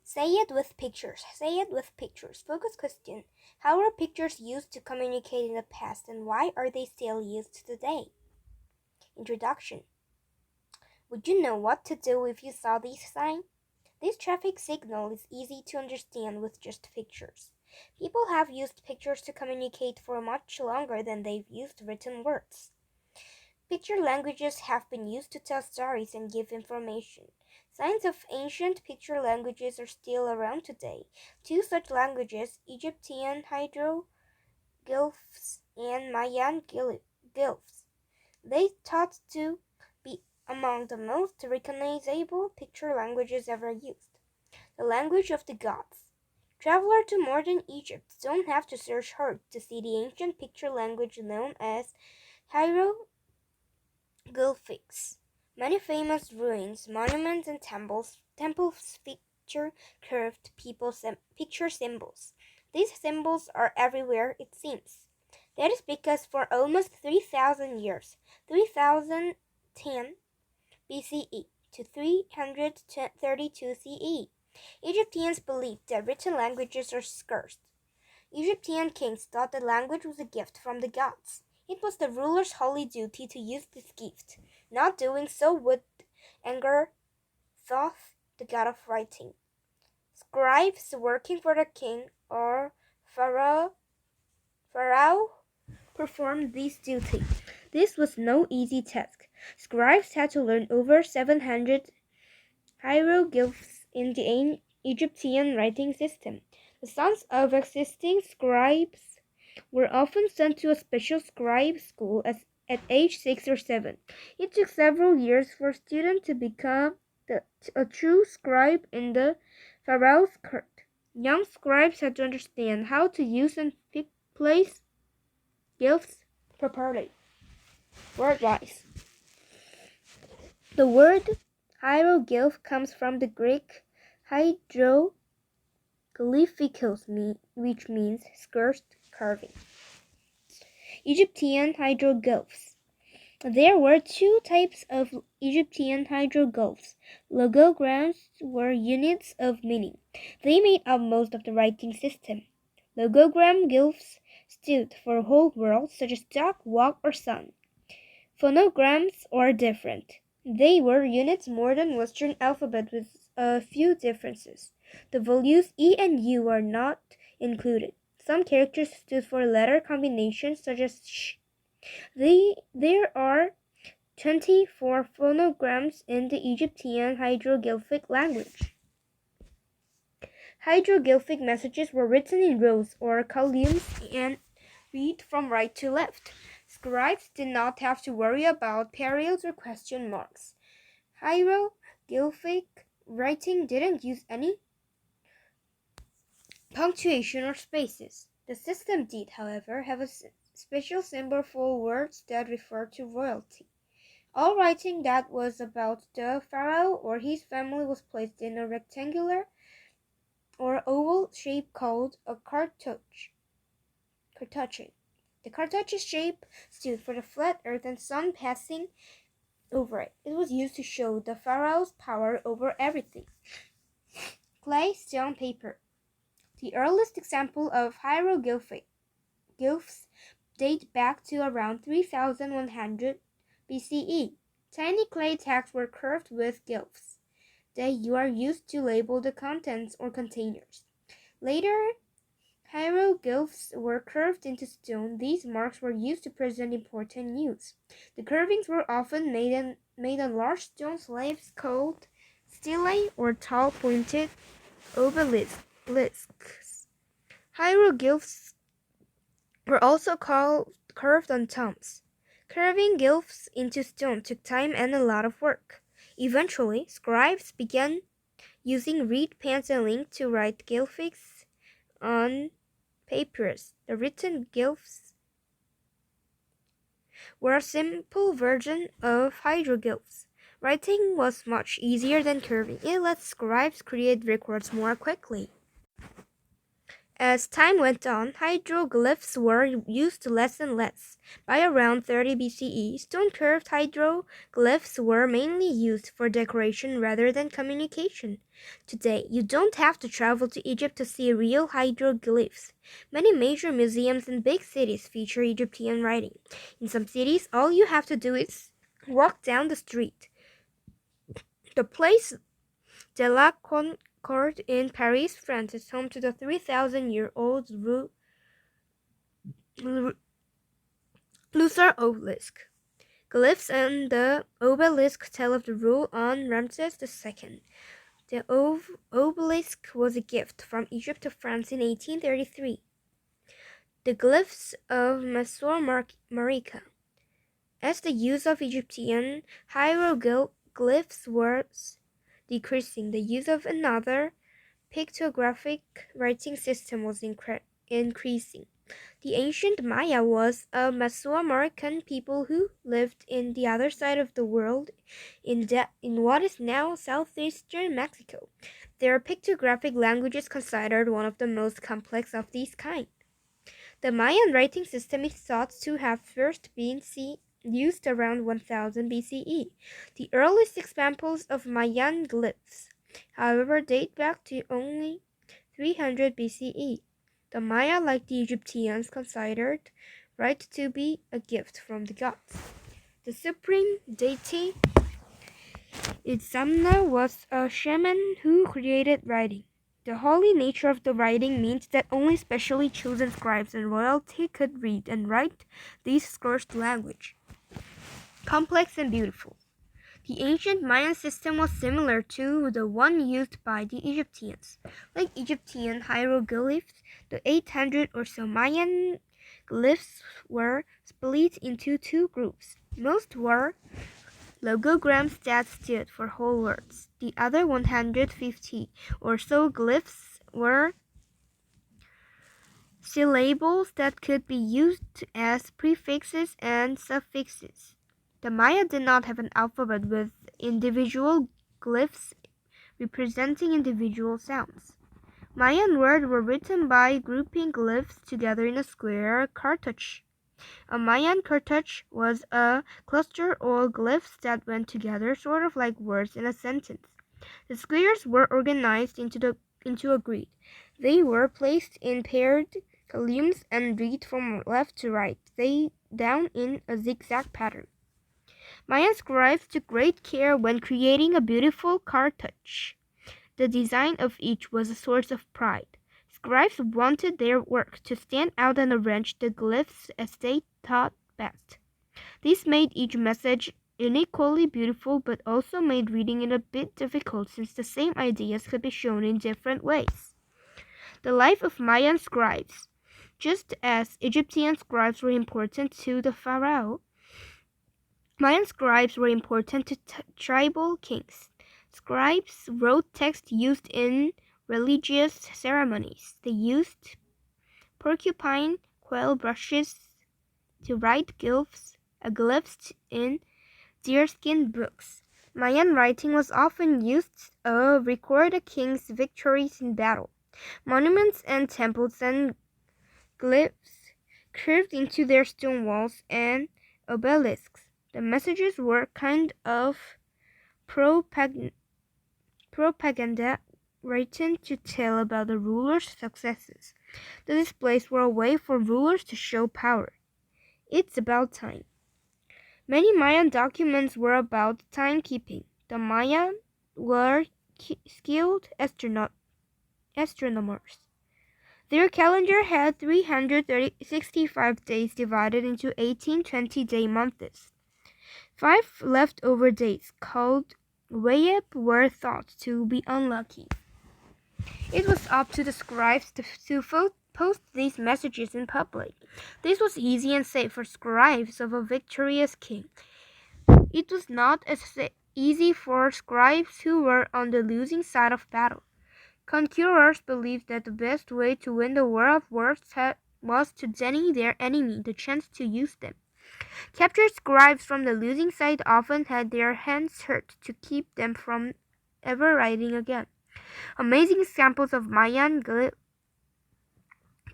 Say it with pictures. Say it with pictures. Focus question. How were pictures used to communicate in the past and why are they still used today? Introduction. Would you know what to do if you saw this sign? This traffic signal is easy to understand with just pictures. People have used pictures to communicate for much longer than they've used written words. Picture languages have been used to tell stories and give information. Signs of ancient picture languages are still around today. Two such languages, Egyptian hieroglyphs and Mayan glyphs, they thought to be among the most recognizable picture languages ever used. The language of the gods. Travelers to modern Egypt don't have to search hard to see the ancient picture language known as hieroglyphs. Many famous ruins, monuments, and temples feature curved picture symbols. These symbols are everywhere, it seems. That is because for almost 3,000 years, 3010 BCE to 332 CE, Egyptians believed that written languages are scarce. Egyptian kings thought the language was a gift from the gods. It was the ruler's holy duty to use this gift. Not doing so would anger Thoth, the god of writing. Scribes working for the king or pharaoh performed this duty. This was no easy task. Scribes had to learn over 700 hieroglyphs in the Egyptian writing system. The sons of existing scribes were often sent to a special scribe school at age 6 or 7. It took several years for a student to become a true scribe in the pharaoh's court. Young scribes had to understand how to use and place glyphs properly. Word-wise, the word hieroglyph comes from the Greek hydroglyphikos, which means scarce carving. Egyptian hieroglyphs. There were two types of Egyptian hieroglyphs. Logograms were units of meaning. They made up most of the writing system. Logogram glyphs stood for whole words such as duck, walk, or sun. Phonograms are different. They were units more than Western alphabet with a few differences. The values E and U are not included. Some characters stood for letter combinations such as sh. There are 24 phonograms in the Egyptian hieroglyphic language. Hieroglyphic messages were written in rows or columns and read from right to left. Scribes did not have to worry about periods or question marks. Hieroglyphic writing didn't use any punctuation or spaces. The system did, however, have a special symbol for words that refer to royalty. All writing that was about the pharaoh or his family was placed in a rectangular or oval shape called a cartouche. The cartouche shape stood for the flat earth and sun passing over it. It was used to show the pharaoh's power over everything. Clay, stone, paper. The earliest example of hieroglyphs date back to around 3100 BCE. Tiny clay tags were curved with glyphs. They were used to label the contents or containers. Later, hieroglyphs were curved into stone. These marks were used to present important news. The carvings were often made on large stone slabs called stelae or tall pointed obelisks. Hieroglyphs were also carved on tombs. Carving glyphs into stone took time and a lot of work. Eventually, scribes began using reed pens and ink to write glyphics on papyrus. The written glyphs were a simple version of hieroglyphs. Writing was much easier than carving. It let scribes create records more quickly. As time went on, hydroglyphs were used less and less. By around 30 BCE, stone-curved hydroglyphs were mainly used for decoration rather than communication. Today, you don't have to travel to Egypt to see real hydroglyphs. Many major museums in big cities feature Egyptian writing. In some cities, all you have to do is walk down the street. The Place de la Concorde in Paris, France, is home to the 3,000-year-old Luxor obelisk. Glyphs and the obelisk tell of the rule on Ramses II. The obelisk was a gift from Egypt to France in 1833. The glyphs of Mesoamerica. As the use of Egyptian hieroglyphs was decreasing, the use of another pictographic writing system was increasing. The ancient Maya was a Mesoamerican people who lived in the other side of the world in what is now southeastern Mexico. Their pictographic language is considered one of the most complex of these kind. The Mayan writing system is thought to have first been used around 1000 BCE. The earliest examples of Mayan glyphs, however, date back to only 300 BCE. The Maya, like the Egyptians, considered right to be a gift from the gods. The supreme deity Itzamna was a shaman who created writing. The holy nature of the writing means that only specially chosen scribes and royalty could read and write this scourged language. Complex and beautiful. The ancient Mayan system was similar to the one used by the Egyptians. Like Egyptian hieroglyphs, the 800 or so Mayan glyphs were split into two groups. Most were logograms that stood for whole words. The other 150 or so glyphs were syllables that could be used as prefixes and suffixes. The Maya did not have an alphabet with individual glyphs representing individual sounds. Mayan words were written by grouping glyphs together in a square cartouche. A Mayan cartouche was a cluster of glyphs that went together, sort of like words in a sentence. The squares were organized into a grid. They were placed in paired columns and read from left to right, they down in a zigzag pattern. Mayan scribes took great care when creating a beautiful cartouche. The design of each was a source of pride. Scribes wanted their work to stand out and arrange the glyphs as they thought best. This made each message unequally beautiful, but also made reading it a bit difficult since the same ideas could be shown in different ways. The life of Mayan scribes. Just as Egyptian scribes were important to the pharaoh, Mayan scribes were important to tribal kings. Scribes wrote text used in religious ceremonies. They used porcupine quill brushes to write glyphs in deerskin books. Mayan writing was often used to record a king's victories in battle. Monuments and temples and glyphs curved into their stone walls and obelisks. The messages were kind of propaganda written to tell about the ruler's successes. The displays were a way for rulers to show power. It's about time. Many Mayan documents were about timekeeping. The Maya were skilled astronomers. Their calendar had 365 days divided into 18 20-day months. 5 leftover days, called Wayeb, were thought to be unlucky. It was up to the scribes to post these messages in public. This was easy and safe for scribes of a victorious king. It was not as easy for scribes who were on the losing side of battle. Conquerors believed that the best way to win the war of words was to deny their enemy the chance to use them. Captured scribes from the losing side often had their hands hurt to keep them from ever writing again. Amazing examples of Mayan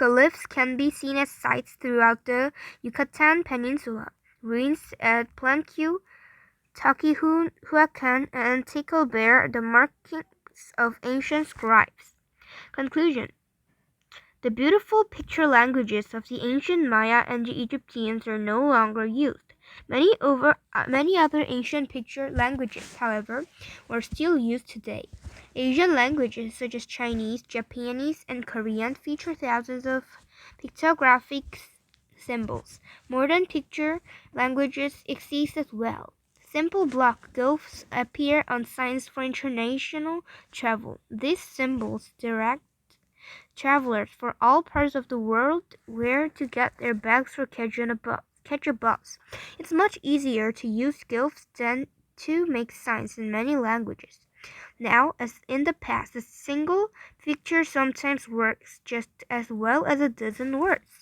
Glyphs can be seen at sites throughout the Yucatan Peninsula. Ruins at Planquio, Teotihuacan, and Tikal bear the markings of ancient scribes. Conclusion. The beautiful picture languages of the ancient Maya and the Egyptians are no longer used. Many other ancient picture languages, however, are still used today. Asian languages such as Chinese, Japanese, and Korean feature thousands of pictographic symbols. Modern picture languages exist as well. Simple block glyphs appear on signs for international travel. These symbols direct travelers for all parts of the world where to get their bags or catch a bus. It's much easier to use glyphs than to make signs in many languages. Now, as in the past, a single picture sometimes works just as well as a dozen words.